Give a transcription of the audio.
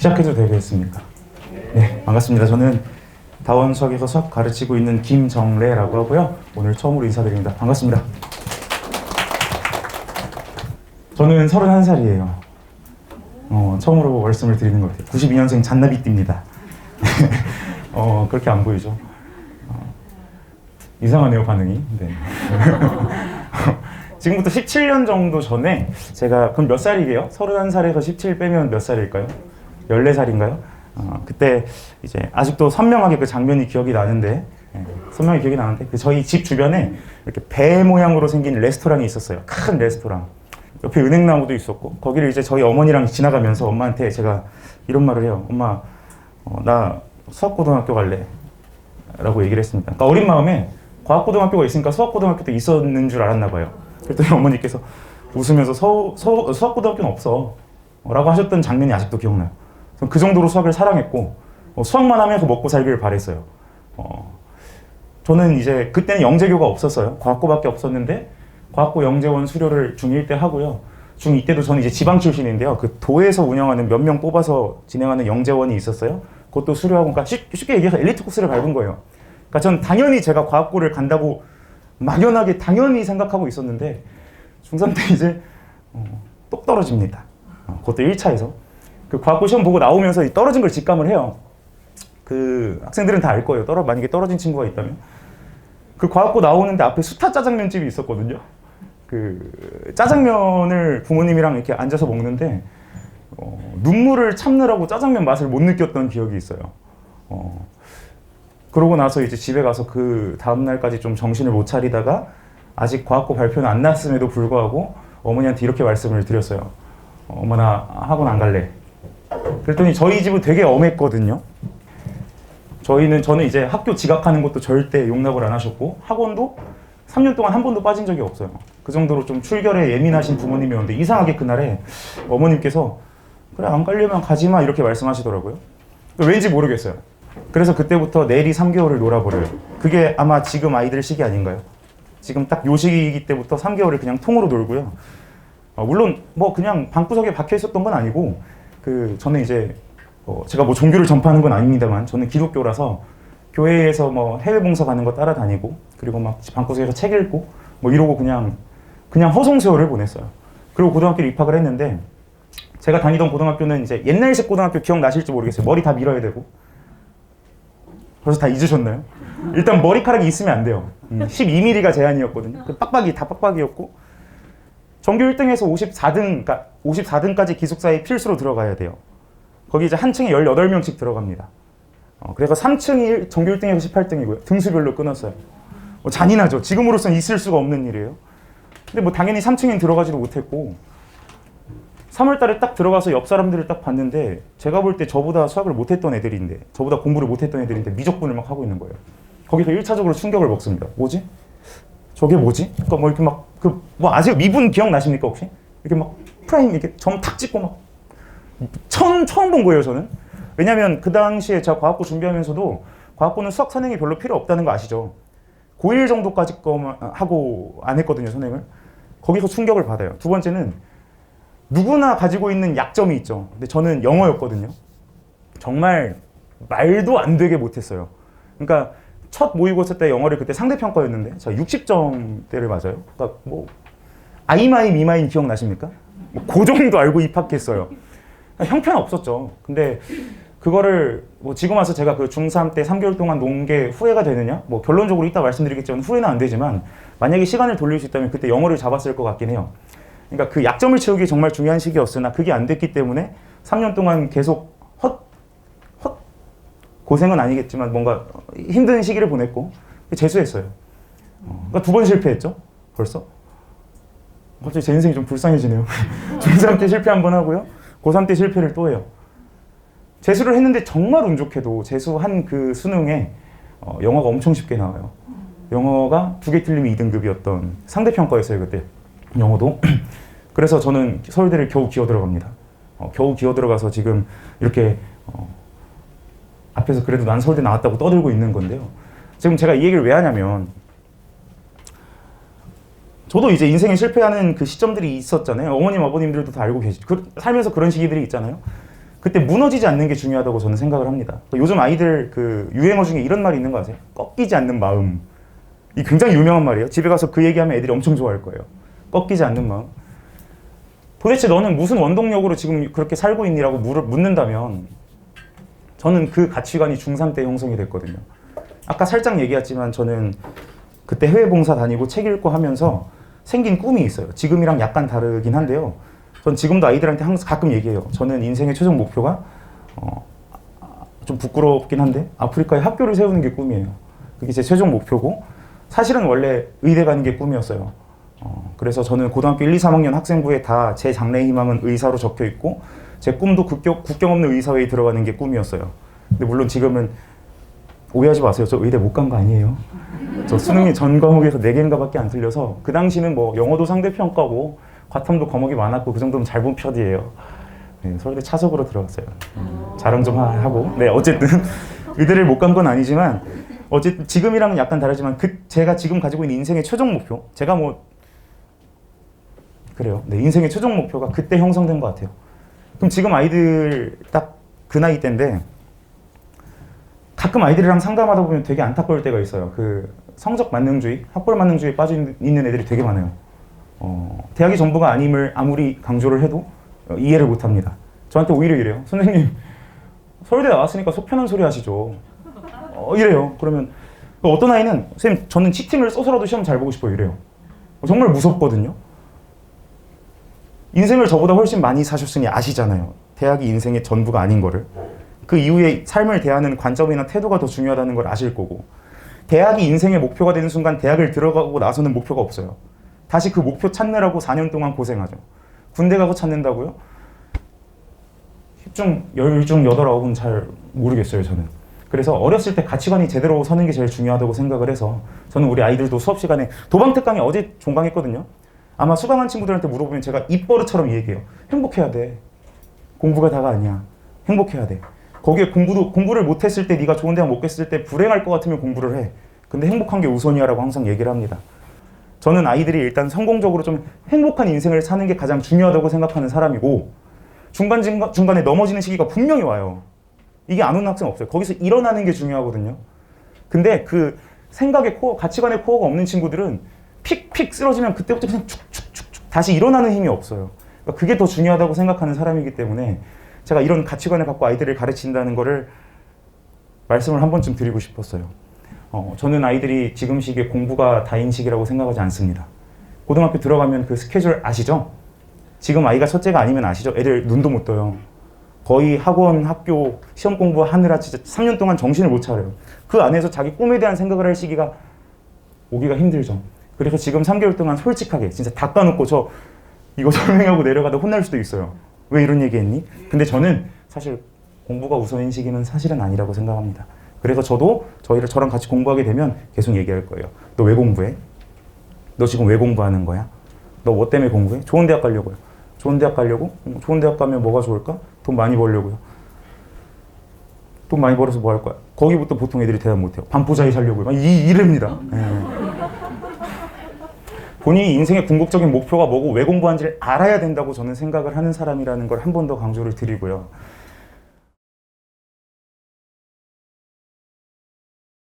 시작해도 되겠습니까? 네, 반갑습니다. 저는 다원 수학에서 수학 가르치고 있는 김정래라고 하고요. 오늘 처음으로 인사드립니다. 반갑습니다. 저는 31살이에요. 처음으로 말씀을 드리는 것 같아요. 92년생 잔나비띠입니다. 그렇게 안 보이죠? 이상하네요, 반응이. 네. 지금부터 17년 정도 전에 제가 그럼 몇 살이게요? 31살에서 17 빼면 몇 살일까요? 14살인가요? 그때 이제 아직도 선명하게 그 장면이 기억이 나는데 선명하게 기억이 나는데 저희 집 주변에 이렇게 배 모양으로 생긴 레스토랑이 있었어요. 큰 레스토랑. 옆에 은행나무도 있었고 거기를 이제 저희 어머니랑 지나가면서 엄마한테 제가 이런 말을 해요. 엄마, 나 수학고등학교 갈래 라고 얘기를 했습니다. 그러니까 어린 마음에 과학고등학교가 있으니까 수학고등학교도 있었는 줄 알았나 봐요. 그랬더니 어머니께서 웃으면서 수학고등학교는 없어 라고 하셨던 장면이 아직도 기억나요. 그 정도로 수학을 사랑했고 수학만 하면 먹고 살기를 바랬어요. 저는 이제 그때는 영재교가 없었어요. 과학고밖에 없었는데 과학고 영재원 수료를 중1 때 하고요. 중2 때도 저는 이제 지방 출신인데요. 그 도에서 운영하는 몇 명 뽑아서 진행하는 영재원이 있었어요. 그것도 수료하고, 그러니까 쉽게 얘기해서 엘리트 코스를 밟은 거예요. 그러니까 전 당연히 제가 과학고를 간다고 막연하게 당연히 생각하고 있었는데 중3 때 이제 똑 떨어집니다. 그것도 1차에서. 그 과학고 시험 보고 나오면서 떨어진 걸 직감을 해요. 그 학생들은 다 알 거예요. 만약에 떨어진 친구가 있다면. 그 과학고 나오는데 앞에 수타 짜장면집이 있었거든요. 그 짜장면을 부모님이랑 이렇게 앉아서 먹는데 눈물을 참느라고 짜장면 맛을 못 느꼈던 기억이 있어요. 그러고 나서 이제 집에 가서 그 다음날까지 좀 정신을 못 차리다가 아직 과학고 발표는 안 났음에도 불구하고 어머니한테 이렇게 말씀을 드렸어요. 엄마, 나 학원 안 갈래. 그랬더니 저희 집은 되게 엄했거든요. 저는 이제 학교 지각하는 것도 절대 용납을 안 하셨고 학원도 3년 동안 한 번도 빠진 적이 없어요. 그 정도로 좀 출결에 예민하신 부모님이었는데 이상하게 그날에 어머님께서 그래, 안 가려면 가지 마 이렇게 말씀하시더라고요. 왠지 모르겠어요. 그래서 그때부터 내리 3개월을 놀아버려요. 그게 아마 지금 아이들 시기 아닌가요? 지금 딱 요 시기 때부터 3개월을 그냥 통으로 놀고요. 물론 뭐 그냥 방구석에 박혀 있었던 건 아니고 저는 이제 제가 뭐 종교를 전파하는 건 아닙니다만 저는 기독교라서 교회에서 뭐 해외 봉사 가는 거 따라다니고 그리고 막 방구석에서 책 읽고 뭐 이러고 그냥 허송세월을 보냈어요. 그리고 고등학교에 입학을 했는데 제가 다니던 고등학교는 이제 옛날식 고등학교 기억나실지 모르겠어요. 머리 다 밀어야 되고. 벌써 다 잊으셨나요? 일단 머리카락이 있으면 안 돼요. 12mm가 제한이었거든요. 빡빡이 다 빡빡이였고 전교 1등에서 54등, 그러니까 54등까지 기숙사에 필수로 들어가야 돼요. 거기 이제 한 층에 18명씩 들어갑니다. 그래서 3층이 전교 1등에서 18등이고요. 등수별로 끊었어요. 잔인하죠. 지금으로서는 있을 수가 없는 일이에요. 근데 뭐 당연히 3층엔 들어가지도 못했고 3월 달에 딱 들어가서 옆 사람들을 딱 봤는데 제가 볼 때 저보다 수학을 못했던 애들인데 저보다 공부를 못했던 애들인데 미적분을 막 하고 있는 거예요. 거기서 1차적으로 충격을 먹습니다. 뭐지? 저게 뭐지? 그러니까 뭐 이렇게 막 뭐 아세요? 미분 기억나십니까 혹시? 이렇게 막 프라임 이렇게 점 탁 찍고 막 처음 본 거예요 저는. 왜냐면 그 당시에 제가 과학고 준비하면서도 과학고는 수학 선행이 별로 필요 없다는 거 아시죠? 고1 정도까지 거만 하고 안 했거든요 선행을. 거기서 충격을 받아요. 두 번째는 누구나 가지고 있는 약점이 있죠. 근데 저는 영어였거든요. 정말 말도 안 되게 못했어요. 그러니까 첫 모의고사 때 영어를 그때 상대평가였는데 제가 60점대를 맞아요. 그러니까 뭐 아이마이 미마인 기억나십니까? 그 정도 알고 입학했어요. 형편 없었죠. 근데 그거를 뭐 지금 와서 제가 그 중3 때 3개월 동안 논 게 후회가 되느냐? 뭐 결론적으로 이따 말씀드리겠지만 후회는 안 되지만 만약에 시간을 돌릴 수 있다면 그때 영어를 잡았을 것 같긴 해요. 그러니까 그 약점을 채우기 정말 중요한 시기였으나 그게 안 됐기 때문에 3년 동안 계속 고생은 아니겠지만 뭔가 힘든 시기를 보냈고 재수했어요. 그러니까 2번 실패했죠. 벌써. 갑자기 제 인생이 좀 불쌍해지네요. 중3 때 실패 한 번 하고요. 고3 때 실패를 또 해요. 재수를 했는데 정말 운 좋게도 재수한 그 수능에 영어가 엄청 쉽게 나와요. 영어가 2개 틀리면 2등급이었던 상대평가였어요 그때. 영어도. 그래서 저는 서울대를 겨우 기어 들어갑니다. 겨우 기어 들어가서 지금 이렇게 앞에서 그래도 난 서울대 나왔다고 떠들고 있는 건데요. 지금 제가 이 얘기를 왜 하냐면 저도 이제 인생에 실패하는 그 시점들이 있었잖아요. 어머님, 아버님들도 다 알고 계시죠. 살면서 그런 시기들이 있잖아요. 그때 무너지지 않는 게 중요하다고 저는 생각을 합니다. 요즘 아이들 그 유행어 중에 이런 말이 있는 거 아세요? 꺾이지 않는 마음. 이 굉장히 유명한 말이에요. 집에 가서 그 얘기하면 애들이 엄청 좋아할 거예요. 꺾이지 않는 마음. 도대체 너는 무슨 원동력으로 지금 그렇게 살고 있니라고 묻는다면 저는 그 가치관이 중3 때 형성이 됐거든요. 아까 살짝 얘기했지만 저는 그때 해외 봉사 다니고 책 읽고 하면서 생긴 꿈이 있어요. 지금이랑 약간 다르긴 한데요. 전 지금도 아이들한테 항상 가끔 얘기해요. 저는 인생의 최종 목표가 좀 부끄럽긴 한데 아프리카에 학교를 세우는 게 꿈이에요. 그게 제 최종 목표고 사실은 원래 의대 가는 게 꿈이었어요. 그래서 저는 고등학교 1, 2, 3학년 학생부에 다 제 장래 희망은 의사로 적혀 있고 제 꿈도 국경 없는 의사회에 들어가는 게 꿈이었어요. 근데 물론 지금은 오해하지 마세요. 저 의대 못 간 거 아니에요. 저 수능이 전 과목에서 4개인가 밖에 안 틀려서 그 당시는 뭐 영어도 상대평가고 과탐도 과목이 많았고 그 정도면 잘 본 편이에요. 네, 서울대 차석으로 들어갔어요. 자랑 좀 하고. 네, 어쨌든 의대를 못 간 건 아니지만 어쨌든 지금이랑은 약간 다르지만 제가 지금 가지고 있는 인생의 최종 목표, 제가 뭐 그래요. 네, 인생의 최종 목표가 그때 형성된 것 같아요. 그럼 지금 아이들 딱 그 나이 때인데 가끔 아이들이랑 상담하다 보면 되게 안타까울 때가 있어요. 그 성적 만능주의, 학벌 만능주의에 빠져 있는 애들이 되게 많아요. 대학이 전부가 아님을 아무리 강조를 해도 이해를 못 합니다. 저한테 오히려 이래요. 선생님, 서울대 나왔으니까 속 편한 소리 하시죠. 이래요. 그러면 어떤 아이는 선생님, 저는 치팅을 써서라도 시험 잘 보고 싶어요. 이래요. 정말 무섭거든요. 인생을 저보다 훨씬 많이 사셨으니 아시잖아요. 대학이 인생의 전부가 아닌 거를. 그 이후에 삶을 대하는 관점이나 태도가 더 중요하다는 걸 아실 거고 대학이 인생의 목표가 되는 순간 대학을 들어가고 나서는 목표가 없어요. 다시 그 목표 찾느라고 4년 동안 고생하죠. 군대 가서 찾는다고요? 10중, 10중, 8, 9은 잘 모르겠어요, 저는. 그래서 어렸을 때 가치관이 제대로 서는 게 제일 중요하다고 생각을 해서 저는 우리 아이들도 수업 시간에 도방특강이 어제 종강했거든요. 아마 수강한 친구들한테 물어보면 제가 입버릇처럼 얘기해요. 행복해야 돼. 공부가 다가 아니야. 행복해야 돼. 거기에 공부를 못했을 때 네가 좋은 대학 못 갔을 때 불행할 것 같으면 공부를 해. 근데 행복한 게 우선이야 라고 항상 얘기를 합니다. 저는 아이들이 일단 성공적으로 좀 행복한 인생을 사는 게 가장 중요하다고 생각하는 사람이고 중간에 넘어지는 시기가 분명히 와요. 이게 안 오는 학생 없어요. 거기서 일어나는 게 중요하거든요. 근데 그 생각의 코어, 가치관의 코어가 없는 친구들은 픽픽 쓰러지면 그때부터 그냥 축축축축 다시 일어나는 힘이 없어요. 그러니까 그게 더 중요하다고 생각하는 사람이기 때문에 제가 이런 가치관을 갖고 아이들을 가르친다는 거를 말씀을 한 번쯤 드리고 싶었어요. 저는 아이들이 지금 시기에 공부가 다인 시기라고 생각하지 않습니다. 고등학교 들어가면 그 스케줄 아시죠? 지금 아이가 첫째가 아니면 아시죠? 애들 눈도 못 떠요. 거의 학원, 학교, 시험 공부하느라 진짜 3년 동안 정신을 못 차려요. 그 안에서 자기 꿈에 대한 생각을 할 시기가 오기가 힘들죠. 그래서 지금 3개월 동안 솔직하게 진짜 닦아놓고 저 이거 설명하고 내려가다 혼날 수도 있어요. 왜 이런 얘기 했니? 근데 저는 사실 공부가 우선인 시기는 사실은 아니라고 생각합니다. 그래서 저도 저랑 같이 공부하게 되면 계속 얘기할 거예요. 너 왜 공부해? 너 지금 왜 공부하는 거야? 너 뭐 때문에 공부해? 좋은 대학 가려고요. 좋은 대학 가려고? 좋은 대학 가면 뭐가 좋을까? 돈 많이 벌려고요. 돈 많이 벌어서 뭐 할 거야? 거기부터 보통 애들이 대답 못해요. 반포자에 살려고요. 이럽니다. 본인이 인생의 궁극적인 목표가 뭐고 왜 공부하는지를 알아야 된다고 저는 생각을 하는 사람이라는 걸 한 번 더 강조를 드리고요.